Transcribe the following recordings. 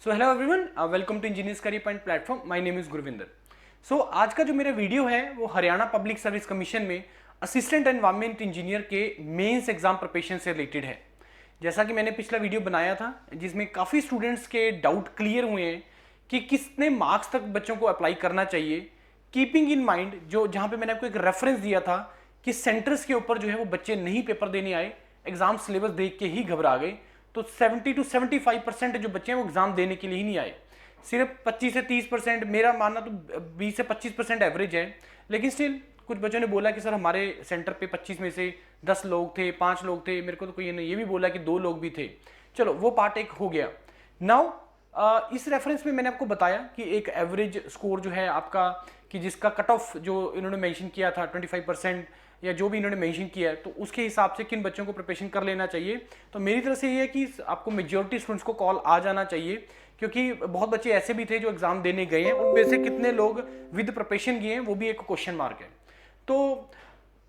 So hello everyone, welcome to engineers career point platform. My name is Gurvinder. So आज का जो मेरा video है वो हरियाणा पब्लिक सर्विस कमीशन में असिस्टेंट एनवायरमेंट इंजीनियर के मेंस एग्जाम प्रिपरेशन से रिलेटेड है। जैसा कि मैंने पिछला वीडियो बनाया था जिसमें काफ़ी स्टूडेंट्स के डाउट क्लियर हुए हैं कि कितने मार्क्स तक बच्चों को अप्लाई करना चाहिए, कीपिंग इन माइंड जो जहाँ पे मैंने आपको एक रेफरेंस दिया था कि सेंटर्स के ऊपर जो है वो बच्चे नहीं पेपर देने आए, एग्जाम सिलेबस देख के ही घबरा गए। तो 70 to 75% जो बच्चे हैं वो एग्जाम देने के लिए ही नहीं आए। सिर्फ 25 से 30%, मेरा मानना तो 20 से 25% एवरेज है। लेकिन स्टिल कुछ बच्चों ने बोला कि सर हमारे सेंटर पे 25 में से 10 लोग थे, 5 लोग थे, मेरे को तो कोई ने ये भी बोला कि 2 लोग भी थे। चलो वो पार्ट एक हो गया। नाउ इस रेफरेंस में मैंने आपको बताया कि एक एवरेज स्कोर जो है आपका, कि जिसका कट ऑफ जो इन्होंने मेंशन किया था 25% या जो भी इन्होंने मेंशन किया है, तो उसके हिसाब से किन बच्चों को प्रिपरेशन कर लेना चाहिए। तो मेरी तरफ से ये है कि आपको मेजॉरिटी स्टूडेंट्स को कॉल आ जाना चाहिए, क्योंकि बहुत बच्चे ऐसे भी थे जो एग्जाम देने गए हैं, उनमें से कितने लोग विद प्रिपरेशन गए हैं वो भी एक क्वेश्चन मार्क है। तो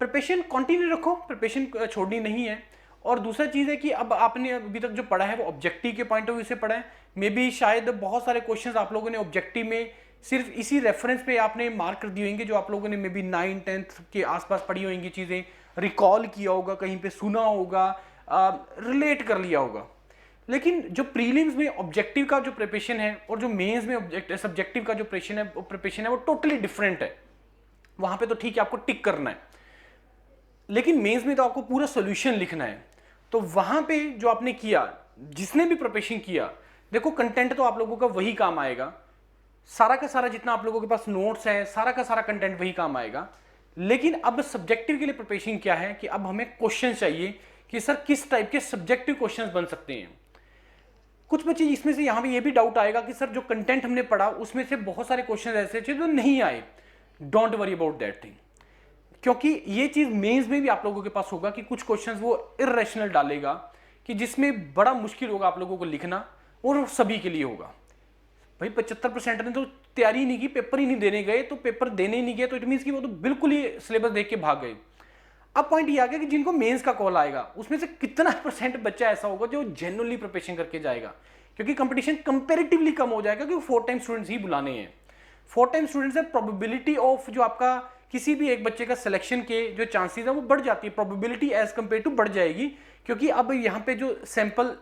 प्रिपरेशन कंटिन्यू रखो, प्रिपरेशन छोड़नी नहीं है। और दूसरा चीज़ है कि अब आपने अभी तक जो पढ़ा है वो ऑब्जेक्टिव के पॉइंट ऑफ व्यू से पढ़ा है। मे बी शायद बहुत सारे क्वेश्चंस आप लोगों ने ऑब्जेक्टिव में सिर्फ इसी रेफरेंस पे आपने मार्क कर दिए होंगे, जो आप लोगों ने मे बी 9-10th के आसपास पढ़ी होंगी, चीज़ें रिकॉल किया होगा, कहीं पे सुना होगा, रिलेट कर लिया होगा। लेकिन जो प्रीलिम्स में ऑब्जेक्टिव का जो प्रिपरेशन है और जो मेंस में सब्जेक्टिव का जो प्रिपरेशन है वो टोटली डिफरेंट है। वहां पे तो ठीक है आपको टिक करना है, लेकिन मेंस में तो आपको पूरा सोल्यूशन लिखना है। तो वहां पे जो आपने किया, जिसने भी प्रिपरेशन किया, देखो कंटेंट तो आप लोगों का वही काम आएगा, सारा का सारा जितना आप लोगों के पास नोट्स है, सारा का सारा कंटेंट वही काम आएगा। लेकिन अब सब्जेक्टिव के लिए प्रिपरेशन क्या है कि अब हमें क्वेश्चन चाहिए कि सर किस टाइप के सब्जेक्टिव क्वेश्चंस बन सकते हैं। कुछ बच्चे इसमें से यहां पे ये भी डाउट आएगा कि सर जो कंटेंट हमने पढ़ा उसमें से बहुत सारे क्वेश्चन ऐसे थे जो नहीं आए। Don't worry about that thing, क्योंकि ये चीज मेंस में भी आप लोगों के पास होगा कि कुछ क्वेश्चंस वो इरेशनल डालेगा कि जिसमें बड़ा मुश्किल होगा आप लोगों को लिखना, और सभी के लिए होगा। भाई 75% ने तो तैयारी नहीं की, पेपर ही नहीं देने गए, तो पेपर देने ही नहीं गए, तो इट मींस कि वो तो बिल्कुल ही सिलेबस देख के भाग गए। अब पॉइंट ये आ गया कि जिनको मेंस का कॉल आएगा उसमें से कितना % बच्चा ऐसा होगा जो जेन्युइनली प्रिपरेशन करके जाएगा, क्योंकि कंपटीशन कंपैरेटिवली कम हो जाएगा, क्योंकि 4 टाइम स्टूडेंट्स ही बुलाने हैं। 4 टाइम स्टूडेंट्स है, प्रोबेबिलिटी ऑफ जो आपका किसी भी एक बच्चे का सिलेक्शन के जो चांसेस है वो बढ़ जाती है, प्रोबेबिलिटी एज कंपेयर टू बढ़ जाएगी। क्योंकि अब यहाँ पे जो सैंपल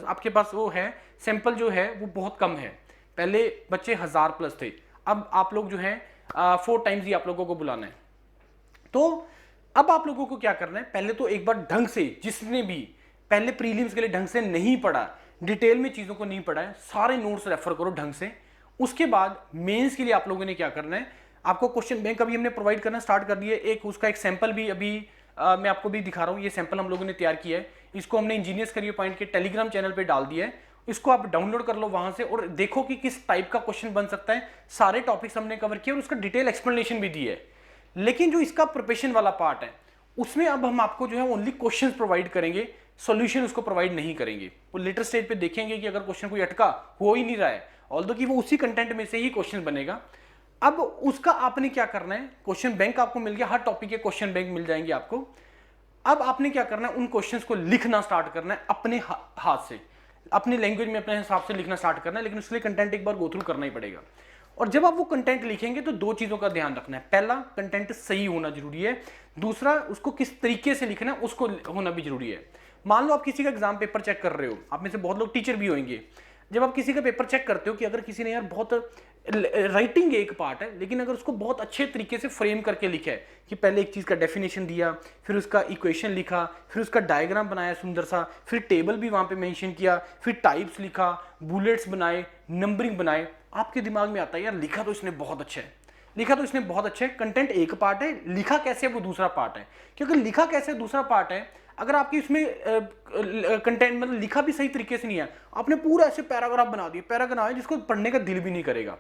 आपके पास वो है, सैंपल जो है वो बहुत कम है। पहले बच्चे 1000+ थे, अब आप लोग जो है 4 टाइम्स ही आप लोगों को बुलाना है। तो अब आप लोगों को क्या करना है, पहले तो एक बार ढंग से, जिसने भी पहले प्रीलिम्स के लिए ढंग से नहीं पढ़ा, डिटेल में चीजों को नहीं पढ़ा है, सारे नोट्स रेफर करो ढंग से। उसके बाद मेंस के लिए आप लोगों ने क्या करना है, आपको क्वेश्चन बैंक अभी हमने प्रोवाइड करना स्टार्ट कर दिया। एक उसका एक सैंपल भी अभी मैं आपको भी दिखा रहा हूं। ये सैंपल हम लोगों ने तैयार किया है, इसको हमने इंजीनियर्स करियर पॉइंट के टेलीग्राम चैनल पे डाल दिया है। इसको आप डाउनलोड कर लो वहां से और देखो कि किस टाइप का क्वेश्चन बन सकता है। सारे टॉपिक्स हमने कवर किए और उसका डिटेल एक्सप्लेनेशन भी दी है। लेकिन जो इसका प्रिपरेशन वाला पार्ट है उसमें अब हम आपको जो है ओनली क्वेश्चंस प्रोवाइड करेंगे, सॉल्यूशन उसको प्रोवाइड नहीं करेंगे। वो लेटर स्टेज पे देखेंगे कि अगर क्वेश्चन कोई अटका हो ही नहीं रहा है, ऑल्दो कि वो उसी कंटेंट में से ही क्वेश्चन बनेगा। अब उसका आपने क्या करना है, क्वेश्चन बैंक आपको मिल गया, हर टॉपिक के क्वेश्चन बैंक मिल जाएंगे आपको। अब आपने क्या करना है, उन क्वेश्चंस को लिखना स्टार्ट करना है अपने हाथ से, अपनी लैंग्वेज में अपने हिसाब से लिखना स्टार्ट करना है। लेकिन उसके लिए कंटेंट एक बार गो थ्रू करना ही पड़ेगा। और जब आप वो कंटेंट लिखेंगे तो 2 चीजों का ध्यान रखना है। पहला, कंटेंट सही होना जरूरी है। दूसरा, उसको किस तरीके से लिखना है उसको होना भी जरूरी है। मान लो आप किसी का एग्जाम पेपर चेक कर रहे हो, आप में से बहुत लोग टीचर भी होंगे। जब आप किसी का पेपर चेक करते हो कि अगर किसी ने यार बहुत राइटिंग एक पार्ट है, लेकिन अगर उसको बहुत अच्छे तरीके से फ्रेम करके लिखा है कि पहले एक चीज का डेफिनेशन दिया, फिर उसका इक्वेशन लिखा, फिर उसका डायग्राम बनाया सुंदर सा, फिर टेबल भी वहां पे मेंशन किया, फिर टाइप्स लिखा, बुलेट्स बनाए, नंबरिंग बनाए, आपके दिमाग में आता है यार लिखा तो इसने बहुत अच्छा है, लिखा तो इसने बहुत अच्छा है। कंटेंट एक पार्ट है, लिखा कैसे है वो दूसरा पार्ट है। क्योंकि लिखा कैसे दूसरा पार्ट है, अगर आपकी इसमें कंटेंट मतलब लिखा भी सही तरीके से नहीं है, आपने पूरा ऐसे पैराग्राफ बना दिया, पैराग्राफ है जिसको पढ़ने का दिल भी नहीं करेगा।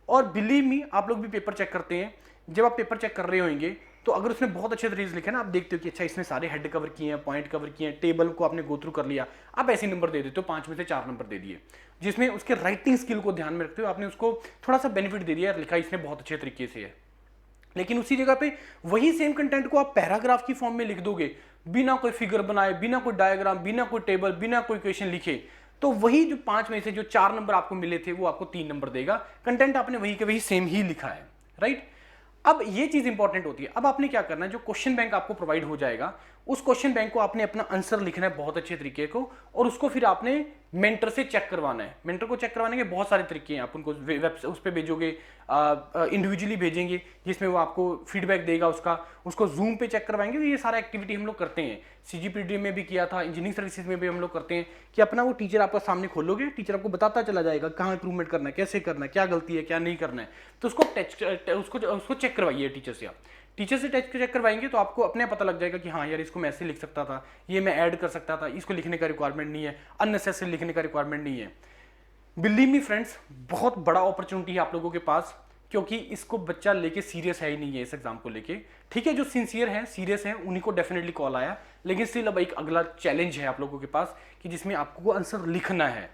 और बिलीव मी, आप लोग भी पेपर चेक करते हैं, जब आप पेपर चेक कर रहे होंगे तो अगर उसने बहुत अच्छे तरीके से लिखा ना, आप देखते हो कि अच्छा इसने सारे हेड कवर किए हैं, पॉइंट कवर किए हैं, टेबल को आपने गो थ्रू कर लिया, आप ऐसे नंबर दे देते हो, 5 में से 4 नंबर दे दिए, जिसमें उसके राइटिंग स्किल को ध्यान में रखते हो आपने उसको थोड़ा सा बेनिफिट दे दिया, लिखा इसने बहुत अच्छे तरीके से है। लेकिन उसी जगह पे वही सेम कंटेंट को आप पैराग्राफ की फॉर्म में लिख दोगे, बिना कोई फिगर बनाए, बिना कोई डायग्राम, बिना कोई टेबल, बिना कोई क्वेश्चन लिखे, तो वही जो 5 में से जो 4 नंबर आपको मिले थे वो आपको 3 नंबर देगा। कंटेंट आपने वही के वही सेम ही लिखा है, राइट। अब ये चीज इंपॉर्टेंट होती है। अब आपने क्या करना है, जो क्वेश्चन बैंक आपको प्रोवाइड हो जाएगा उस क्वेश्चन बैंक को आपने अपना आंसर लिखना है बहुत अच्छे तरीके को, और उसको फिर आपने मेंटर से चेक करवाना है। मेंटर को चेक करवाने के बहुत सारे तरीके हैं। आप उनको उस पर भेजोगे, इंडिविजुअली भेजेंगे जिसमें वो आपको फीडबैक देगा उसको जूम पे चेक करवाएंगे। तो ये सारा एक्टिविटी हम लोग करते हैं, सीजीपीडी में भी किया था, इंजीनियरिंग सर्विसेज में भी हम लोग करते हैं कि अपना वो टीचर आपका सामने खोलोगे, टीचर आपको बताता चला जाएगा कहाँ इंप्रूवमेंट करना है, कैसे करना है, क्या गलती है क्या नहीं करना है। तो उसको चेक करवाइए टीचर से। आप टीचर से चेक करवाएंगे तो आपको अपने पता लग जाएगा कि हाँ यार इसको मैं ऐसे लिख सकता था, ये मैं ऐड कर सकता था, इसको लिखने का रिक्वायरमेंट नहीं है, अननेसेसरी लिखने का रिक्वायरमेंट नहीं है। बिलीव मी फ्रेंड्स, बहुत बड़ा अपॉर्चुनिटी है आप लोगों के पास, क्योंकि इसको बच्चा लेके सीरियस है ही नहीं है इस एग्जाम को लेके। ठीक है, जो सिंसियर है, सीरियस है, उन्हीं को डेफिनेटली कॉल आया, लेकिन स्टिल अब एक अगला चैलेंज है आप लोगों के पास कि जिसमें आपको आंसर लिखना है,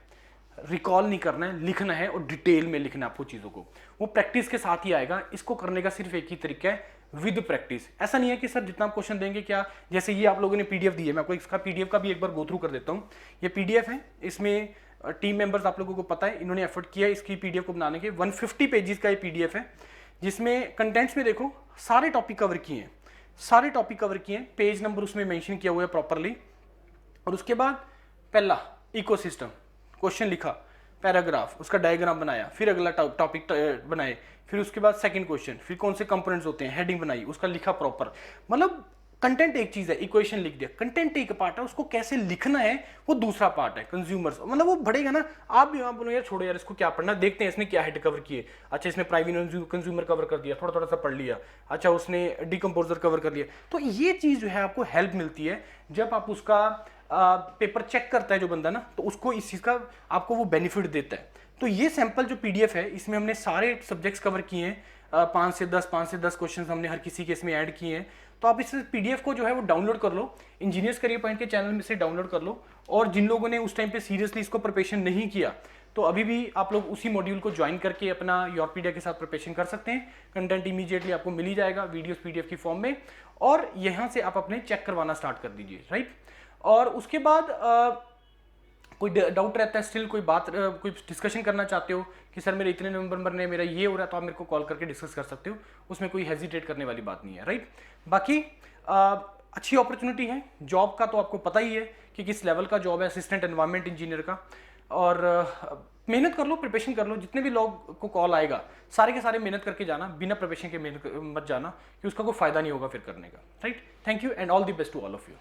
रिकॉल नहीं करना है, लिखना है, और डिटेल में लिखना है आपको चीज़ों को। वो प्रैक्टिस के साथ ही आएगा। इसको करने का सिर्फ एक ही तरीका है, विद प्रैक्टिस। ऐसा नहीं है कि सर जितना आप क्वेश्चन देंगे क्या, जैसे ये आप लोगों ने पीडीएफ दी है, मैं आपको इसका पीडीएफ का भी एक बार गो थ्रू कर देता हूँ। ये पीडीएफ है, इसमें टीम मेंबर्स आप लोगों को पता है इन्होंने एफर्ट किया इसकी पीडीएफ को बनाने के। 150 पेजेस का ये पीडीएफ है, जिसमें कंटेंट्स में देखो सारे टॉपिक कवर किए हैं, सारे टॉपिक कवर किए हैं, पेज नंबर उसमें मेंशन किया हुआ है प्रॉपरली। और उसके बाद पहला इकोसिस्टम, क्वेश्चन लिखा, पैराग्राफ, उसका डायग्राम बनाया, फिर अगला टॉपिक बनाए, फिर उसके बाद सेकंड क्वेश्चन, फिर कौन से कंपोनेंट्स होते हैं, हेडिंग बनाई, उसका लिखा प्रॉपर। मतलब कंटेंट एक चीज है, इक्वेशन लिख दिया, कंटेंट एक पार्ट है, उसको कैसे लिखना है वो दूसरा पार्ट है। कंज्यूमर्स मतलब वो बढ़ेगा ना, आप भी बोलो यार छोड़ो यार इसको क्या पढ़ना, देखते हैं इसने क्या हेड कवर किए, अच्छा इसने प्राइवेट कंज्यूमर कवर कर दिया, थोड़ा थोड़ा सा पढ़ लिया, अच्छा उसने डिकम्पोजर कवर कर लिया। तो ये चीज जो है आपको हेल्प मिलती है जब आप उसका पेपर चेक करता है जो बंदा ना, तो उसको इस चीज का आपको वो बेनिफिट देता है। तो ये सैंपल जो पीडीएफ है, इसमें हमने सारे सब्जेक्ट्स कवर किए हैं, 5 से 10 क्वेश्चन हमने हर किसी के इसमें ऐड किए हैं। तो आप इस पीडीएफ को जो है वो डाउनलोड कर लो, इंजीनियर्स करियर पॉइंट के चैनल में से डाउनलोड कर लो। और जिन लोगों ने उस टाइम पे सीरियसली इसको प्रिपरेशन नहीं किया, तो अभी भी आप लोग उसी मॉड्यूल को ज्वाइन करके अपना योरपीडिया के साथ प्रिपरेशन कर सकते हैं। कंटेंट इमीडिएटली आपको मिल ही जाएगा वीडियोस पीडीएफ की फॉर्म में, और यहाँ से आप अपने चेक करवाना स्टार्ट कर दीजिए, राइट। और उसके बाद कोई डाउट रहता है स्टिल, कोई बात कोई डिस्कशन करना चाहते हो कि सर मेरे इतने नंबर बनने, मेरा ये हो रहा है, तो आप मेरे को कॉल करके डिस्कस कर सकते हो, उसमें कोई हेजिटेट करने वाली बात नहीं है, राइट। बाकी अच्छी अपॉर्चुनिटी है जॉब का, तो आपको पता ही है कि किस लेवल का जॉब है, असिस्टेंट एनवायरनमेंट इंजीनियर का। और मेहनत कर लो, प्रिपरेशन कर लो, जितने भी लोग को कॉल आएगा सारे के सारे मेहनत करके जाना, बिना प्रिपरेशन के मेहनत मत जाना, कि उसका कोई फायदा नहीं होगा फिर करने का, right. Thank you and all the best to all of you.